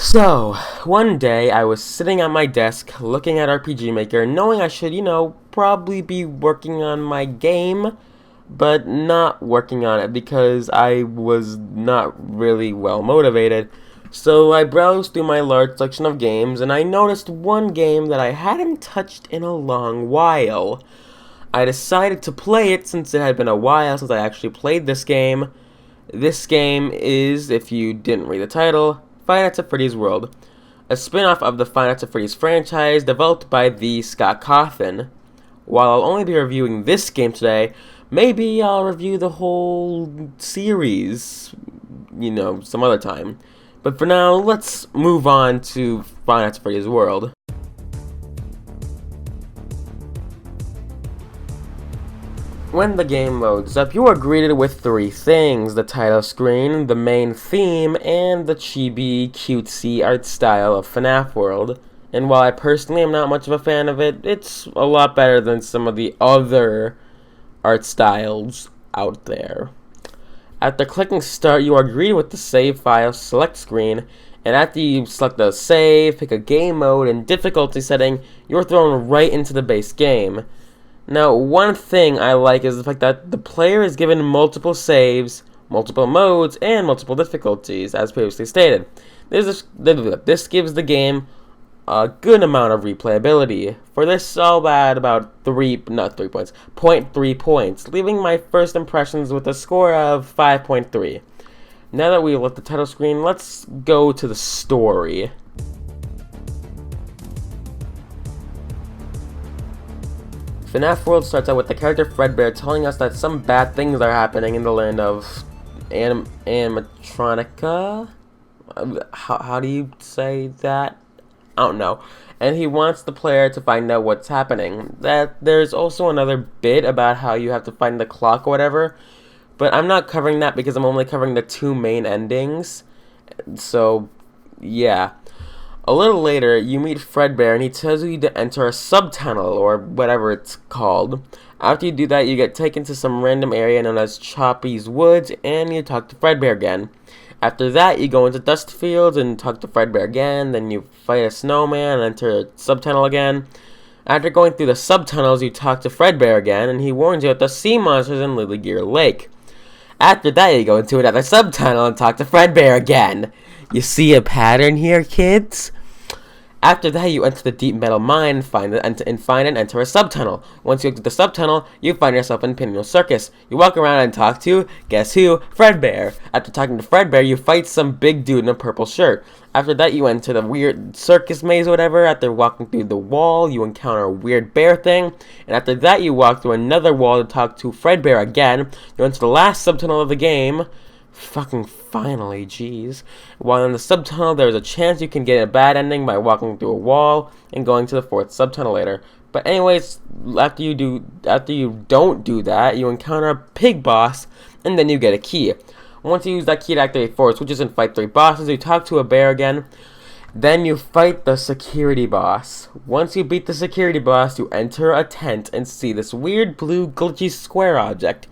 So, one day I was sitting at my desk looking at RPG Maker, knowing I should, probably be working on my game, but not working on it because I was not really well motivated. So I browsed through my large selection of games and I noticed one game that I hadn't touched in a long while. I decided to play it since it had been a while since I actually played this game. This game is, if you didn't read the title, Five Nights at Freddy's World, a spin-off of the Five Nights at Freddy's franchise developed by the Scott Cawthon. While I'll only be reviewing this game today, maybe I'll review the whole series, some other time. But for now, let's move on to Five Nights at Freddy's World. When the game loads up, you are greeted with three things: the title screen, the main theme, and the chibi, cutesy art style of Fnaf World. And while I personally am not much of a fan of it, it's a lot better than some of the other art styles out there. After clicking start, you are greeted with the save file select screen, and after you select the save, pick a game mode and difficulty setting, you're thrown right into the base game. Now, one thing I like is the fact that the player is given multiple saves, multiple modes, and multiple difficulties, as previously stated. This gives the game a good amount of replayability. For this, I'll add about 0.3 points, leaving my first impressions with a score of 5.3. Now that we've left the title screen, let's go to the story. Fnaf World starts out with the character Fredbear telling us that some bad things are happening in the land of animatronica? How do you say that? I don't know. And he wants the player to find out what's happening. That there's also another bit about how you have to find the clock or whatever, but I'm not covering that because I'm only covering the two main endings. So, yeah. A little later, you meet Fredbear, and he tells you to enter a subtunnel, or whatever it's called. After you do that, you get taken to some random area known as Choppy's Woods, and you talk to Fredbear again. After that, you go into Dust Fields and talk to Fredbear again, then you fight a snowman and enter a subtunnel again. After going through the subtunnels, you talk to Fredbear again, and he warns you about the sea monsters in Lily Gear Lake. After that, you go into another subtunnel and talk to Fredbear again. You see a pattern here, kids? After that, you enter the deep metal mine and find and enter a subtunnel. Once you enter the subtunnel, you find yourself in Pineal Circus. You walk around and talk to, guess who? Fredbear. After talking to Fredbear, you fight some big dude in a purple shirt. After that, you enter the weird circus maze or whatever. After walking through the wall, you encounter a weird bear thing. And after that, you walk through another wall to talk to Fredbear again. You enter the last subtunnel of the game. Fucking finally, jeez. While in the subtunnel, there's a chance you can get a bad ending by walking through a wall and going to the fourth subtunnel later. But anyways, after you don't do that, you encounter a pig boss, and then you get a key. Once you use that key to activate 4 switches and fight 3 bosses, you talk to a bear again. Then you fight the security boss. Once you beat the security boss, you enter a tent and see this weird blue glitchy square object.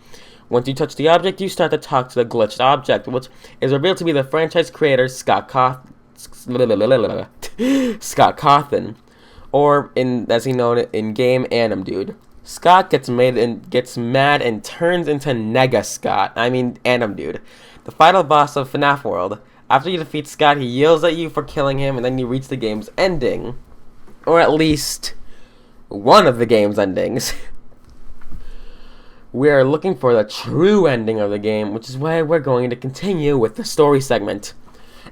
Once you touch the object, you start to talk to the glitched object, which is revealed to be the franchise creator Scott Cawthon, or as he known in game Anim Dude. Scott gets mad and turns into Anim Dude, the final boss of Fnaf World. After you defeat Scott, he yells at you for killing him, and then you reach the game's ending, or at least one of the game's endings. We are looking for the true ending of the game, which is why we're going to continue with the story segment.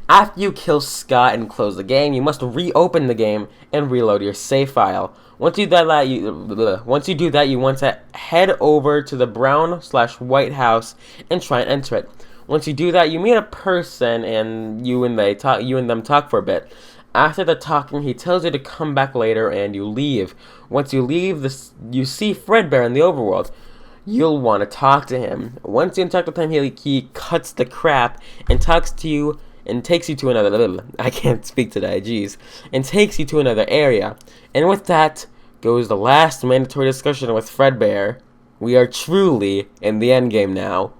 After you kill Scott and close the game, you must reopen the game and reload your save file. Once you do that, you want to head over to the brown/white house and try and enter it. Once you do that, you meet a person and you and them talk for a bit. After the talking, he tells you to come back later and you leave. Once you leave, you see Fredbear in the overworld. You'll want to talk to him. Once you interact with him, he cuts the crap and talks to you and takes you to another. I can't speak today, jeez. And takes you to another area. And with that goes the last mandatory discussion with Fredbear. We are truly in the endgame now.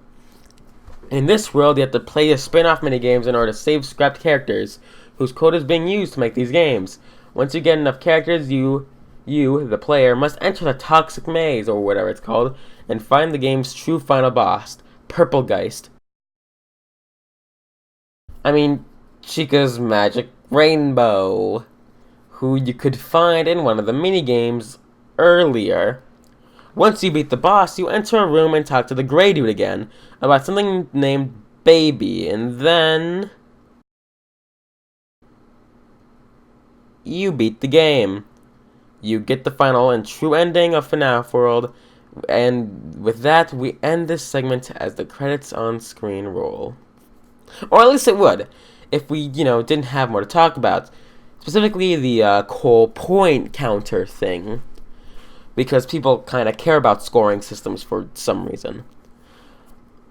In this world, you have to play the spin-off minigames in order to save scrapped characters, whose code is being used to make these games. Once you get enough characters, you, the player, must enter the toxic maze, or whatever it's called, and find the game's true final boss, Purplegeist. I mean, Chica's magic rainbow, who you could find in one of the mini-games earlier. Once you beat the boss, you enter a room and talk to the gray dude again about something named Baby, and then you beat the game. You get the final and true ending of Fnaf World, and with that, we end this segment as the credits on screen roll. Or at least it would, if we, didn't have more to talk about. Specifically, the whole point counter thing. Because people kind of care about scoring systems for some reason.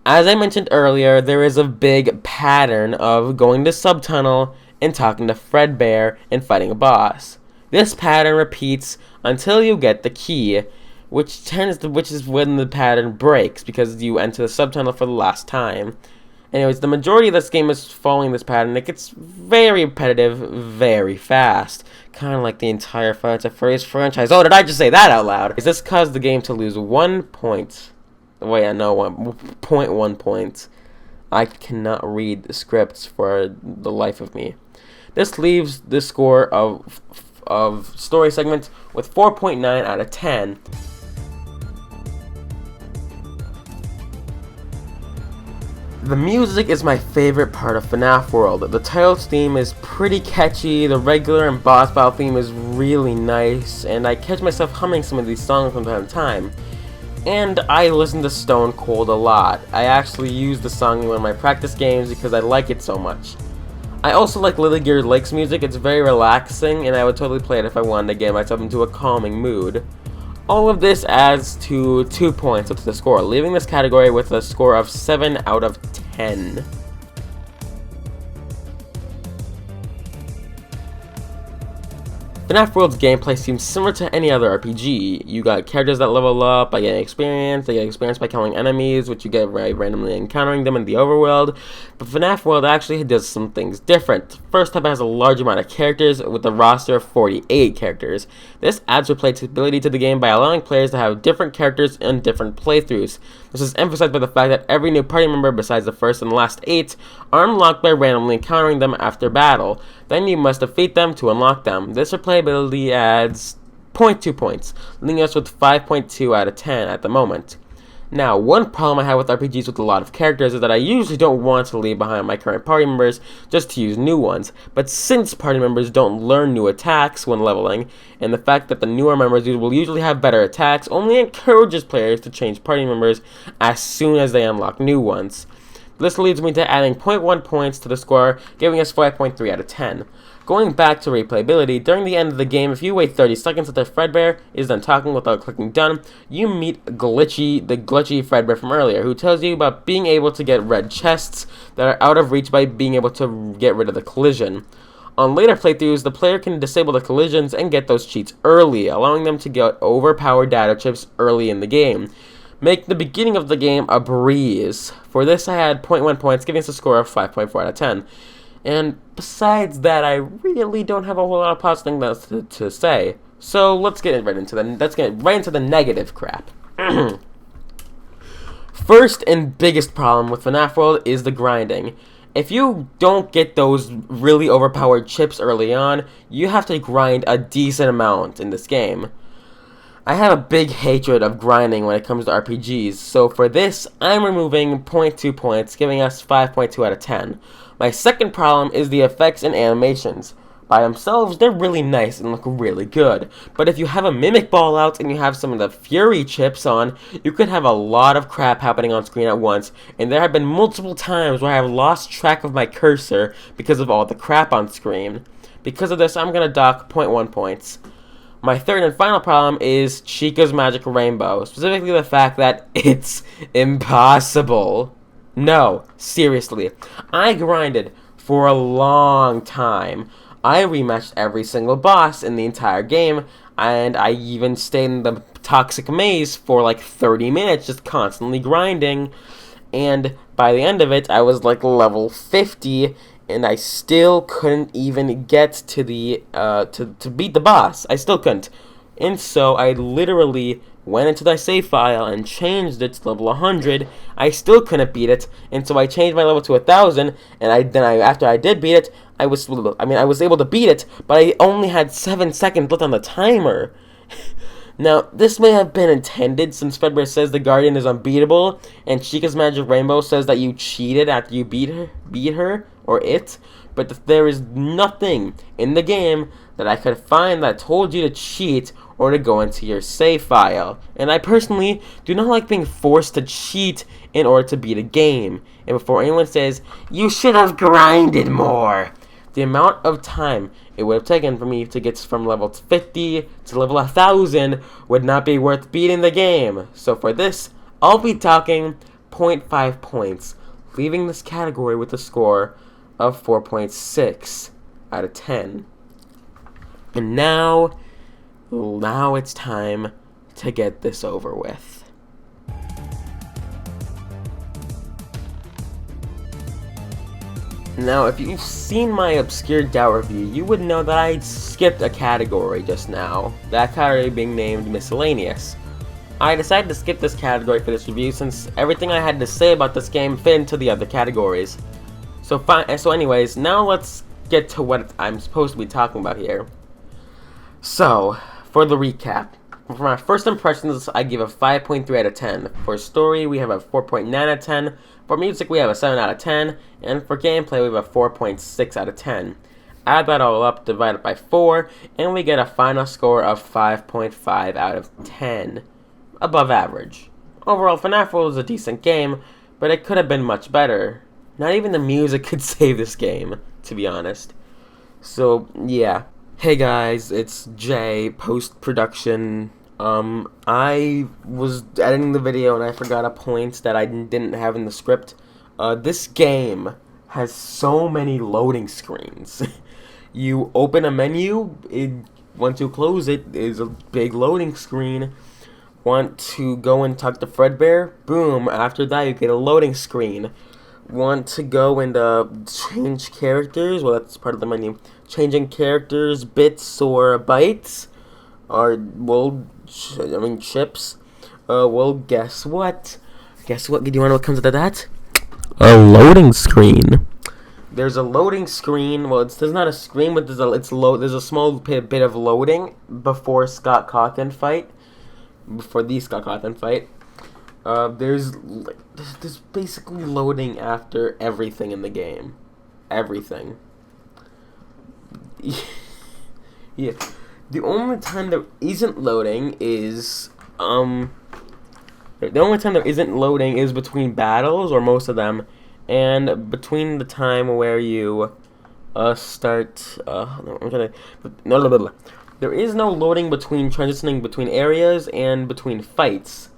As I mentioned earlier, there is a big pattern of going to Subtunnel and talking to Fredbear and fighting a boss. This pattern repeats until you get the key, which is when the pattern breaks because you enter the Subtunnel for the last time. Anyways, the majority of this game is following this pattern. It gets very repetitive, very fast. Kind of like the entire Final Fantasy franchise. Oh, did I just say that out loud? Is this caused the game to lose 1 point? Wait, I know, 1.1 points. I cannot read the scripts for the life of me. This leaves the score of story segment with 4.9 out of 10. The music is my favorite part of Fnaf World. The title's theme is pretty catchy, the regular and boss battle theme is really nice, and I catch myself humming some of these songs from time to time. And I listen to Stone Cold a lot. I actually use the song in one of my practice games because I like it so much. I also like Lily Gear Lake's music. It's very relaxing, and I would totally play it if I wanted to get myself into a calming mood. All of this adds to 2 points up to the score, leaving this category with a score of 7 out of 10. Fnaf World's gameplay seems similar to any other RPG. You got characters that level up by getting experience, they get experience by killing enemies, which you get by randomly encountering them in the overworld. But Fnaf World actually does some things different. First up, it has a large amount of characters with a roster of 48 characters. This adds replayability to the game by allowing players to have different characters in different playthroughs. This is emphasized by the fact that every new party member besides the first and last 8 are unlocked by randomly encountering them after battle. Then you must defeat them to unlock them. This replayability adds 0.2 points, leaving us with 5.2 out of 10 at the moment. Now, one problem I have with RPGs with a lot of characters is that I usually don't want to leave behind my current party members just to use new ones, but since party members don't learn new attacks when leveling, and the fact that the newer members will usually have better attacks only encourages players to change party members as soon as they unlock new ones. This leads me to adding 0.1 points to the score, giving us 5.3 out of 10. Going back to replayability, during the end of the game, if you wait 30 seconds until Fredbear is done talking without clicking done, you meet the glitchy Fredbear from earlier, who tells you about being able to get red chests that are out of reach by being able to get rid of the collision. On later playthroughs, the player can disable the collisions and get those cheats early, allowing them to get overpowered data chips early in the game. Make the beginning of the game a breeze. For this, I had 0.1 points, giving us a score of 5.4 out of 10. And besides that, I really don't have a whole lot of positive things to say. So let's get right into the negative crap. First and biggest problem with Fnaf World is the grinding. If you don't get those really overpowered chips early on, you have to grind a decent amount in this game. I have a big hatred of grinding when it comes to RPGs, so for this, I'm removing 0.2 points, giving us 5.2 out of 10. My second problem is the effects and animations. By themselves, they're really nice and look really good, but if you have a Mimic Ball out and you have some of the Fury chips on, you could have a lot of crap happening on screen at once, and there have been multiple times where I have lost track of my cursor because of all the crap on screen. Because of this, I'm going to dock 0.1 points. My third and final problem is Chica's Magic Rainbow, specifically the fact that it's impossible. No, seriously, I grinded for a long time. I rematched every single boss in the entire game, and I even stayed in the toxic maze for like 30 minutes just constantly grinding, and by the end of it, I was like level 50, and I still couldn't even get to the to beat the boss. I still couldn't, and so I literally went into the save file and changed it to level 100. I still couldn't beat it, and so I changed my level to 1000. And after I did beat it, I was able to beat it, but I only had 7 seconds left on the timer. Now, this may have been intended, since Fredbear says the Guardian is unbeatable, and Chica's Magic Rainbow says that you cheated after you beat her, or it, but there is nothing in the game that I could find that told you to cheat or to go into your save file. And I personally do not like being forced to cheat in order to beat a game. And before anyone says, you should have grinded more, the amount of time it would have taken for me to get from level 50 to level 1000 would not be worth beating the game. So for this, I'll be talking 0.5 points, leaving this category with a score of 4.6 out of 10. And now it's time to get this over with. Now, if you've seen my Obscure Doubt review, you would know that I skipped a category just now, that category being named Miscellaneous. I decided to skip this category for this review since everything I had to say about this game fit into the other categories. So anyways, now let's get to what I'm supposed to be talking about here. So, for the recap, for my first impressions, I give a 5.3 out of 10. For story, we have a 4.9 out of 10. For music, we have a 7 out of 10. And for gameplay, we have a 4.6 out of 10. Add that all up, divide it by 4, and we get a final score of 5.5 out of 10. Above average. Overall, Fnaf World is a decent game, but it could have been much better. Not even the music could save this game, to be honest. So, yeah. Hey guys, it's Jay, post-production. I was editing the video and I forgot a point that I didn't have in the script. This game has so many loading screens. You open a menu, once you close it, is a big loading screen. Want to go and talk to Fredbear? Boom, after that you get a loading screen. Want to go and change characters? Well, that's part of the menu. Changing characters, bits or bytes, or chips. Well, guess what? Do you want to know what comes with that? A loading screen. There's a loading screen. Well, there's not a screen, but there's a small bit of loading before Scott Cawthon fight. Before the Scott Cawthon fight. There's basically loading after everything in the game. Everything. Yeah. The only time there isn't loading is between battles, or most of them, and between the time where you start. There is no loading between transitioning between areas and between fights,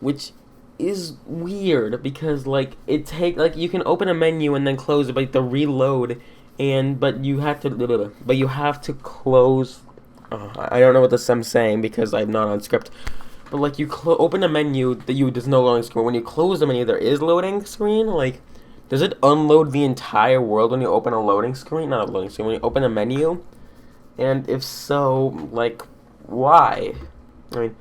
which is weird because you can open a menu and then close it, but the reload, but you have to close. I don't know what I'm saying because I'm not on script. But you open a menu there's no loading screen. When you close the menu, there is loading screen. Does it unload the entire world when you open a loading screen? Not a loading screen. When you open a menu, and if so, why? I mean,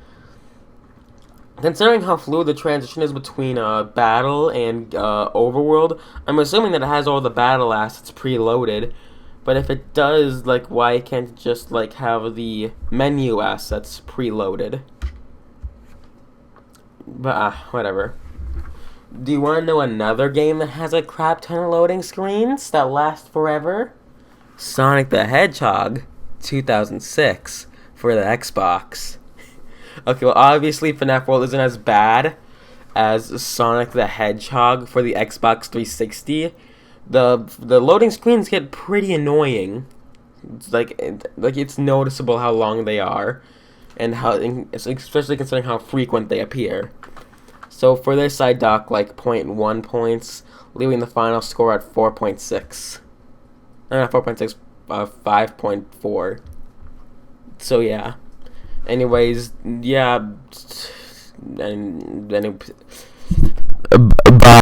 considering how fluid the transition is between battle and overworld, I'm assuming that it has all the battle assets preloaded. But if it does, why can't it just have the menu assets preloaded? But whatever. Do you want to know another game that has a crap ton of loading screens that last forever? Sonic the Hedgehog 2006 for the Xbox. Okay, well, obviously Fnaf World isn't as bad as Sonic the Hedgehog for the Xbox 360. The loading screens get pretty annoying. It's it's noticeable how long they are, and especially considering how frequent they appear. So for this, I dock 0.1 points, leaving the final score at 4.6. Not 4.6, 5.4. So yeah. Anyways, yeah. And then. Bye.